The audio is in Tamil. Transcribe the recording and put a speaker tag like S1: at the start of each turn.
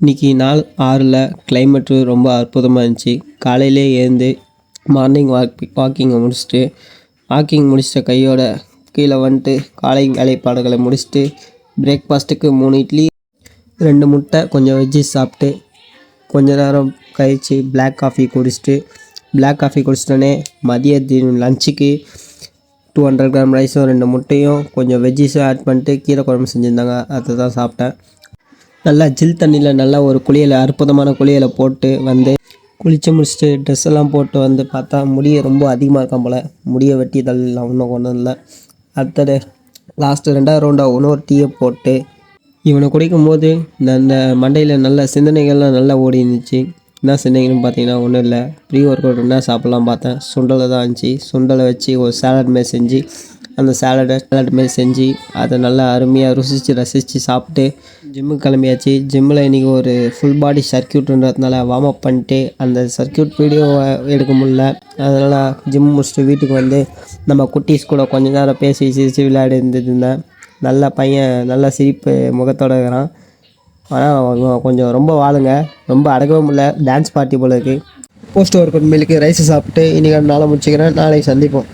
S1: இன்றைக்கி நாள் 6ல் கிளைமேட்டு ரொம்ப அற்புதமாக இருந்துச்சு. காலையிலே எழுந்து மார்னிங் வாக்கிங்கை முடிச்சுட்டு கையோட கீழே வந்துட்டு காலை வேலைப்பாடுகளை முடிச்சுட்டு பிரேக்ஃபாஸ்ட்டுக்கு 3 இட்லி 2 முட்டை கொஞ்சம் வெஜ்ஜிஸ் சாப்பிட்டு கொஞ்ச நேரம் கழித்து பிளாக் காஃபி குடிச்சிட்டோன்னே மதியத்தின் லஞ்சுக்கு 200 கிராம் ரைஸும் 2 முட்டையும் கொஞ்சம் வெஜ்ஜிஸும் ஆட் பண்ணிட்டு கீரை குழம்பு செஞ்சுருந்தாங்க. அதை தான் சாப்பிட்டேன். நல்லா ஜில் தண்ணியில் நல்லா ஒரு அற்புதமான குளியலை போட்டு வந்து குளித்து முடிச்சுட்டு ட்ரெஸ் எல்லாம் போட்டு வந்து பார்த்தா முடியை ரொம்ப அதிகமாக இருக்கான் போல். முடியை வெட்டி தள்ளலாம் ஒன்றும் ஒன்றும் இல்லை. அடுத்தது லாஸ்ட்டு 2வது ரவுண்டாக இன்னொரு டீயை போட்டு இவனை குடிக்கும்போது அந்த மண்டையில் நல்ல சிந்தனைகள்லாம் நல்லா ஓடி இருந்துச்சு. என்ன சிந்தனைகள்னு பார்த்தீங்கன்னா ஒன்றும் இல்லை, ப்ரீ ஒர்க் அவுட் என்ன சாப்பிட்லாம் பார்த்தேன். சுண்டலை தான் இருந்துச்சு. சுண்டலை வச்சு ஒரு சாலட் மாரி செஞ்சு அந்த சாலட் மாரி செஞ்சு அதை நல்லா அருமையாக ரசித்து சாப்பிட்டு ஜிம்முக்கு கிளம்பியாச்சு. ஜிம்மில் இன்றைக்கி ஒரு ஃபுல் பாடி சர்க்யூட்ன்றதுனால வார்ம் அப் பண்ணிட்டு அந்த சர்க்யூட் வீடியோவை எடுக்க முடியல. அதனால் ஜிம் முடிச்சுட்டு வீட்டுக்கு வந்து நம்ம குட்டீஸ் கூட கொஞ்ச நேரம் பேசி சிரித்து விளையாடி இருந்தேன். நல்ல பையன், நல்ல சிரிப்பு முகத்தோடு இருக்கிறான். ஆனால் கொஞ்சம் ரொம்ப வாழுங்க, ரொம்ப அடக்கவே முடியல. டான்ஸ் பார்ட்டி போல் இருக்குது. போஸ்ட் ஒர்க் அவுட் மீலுக்கு ரைஸை சாப்பிட்டு இன்றைக்கி நாளை முடிச்சுக்கிறேன். நாளைக்கு சந்திப்போம்.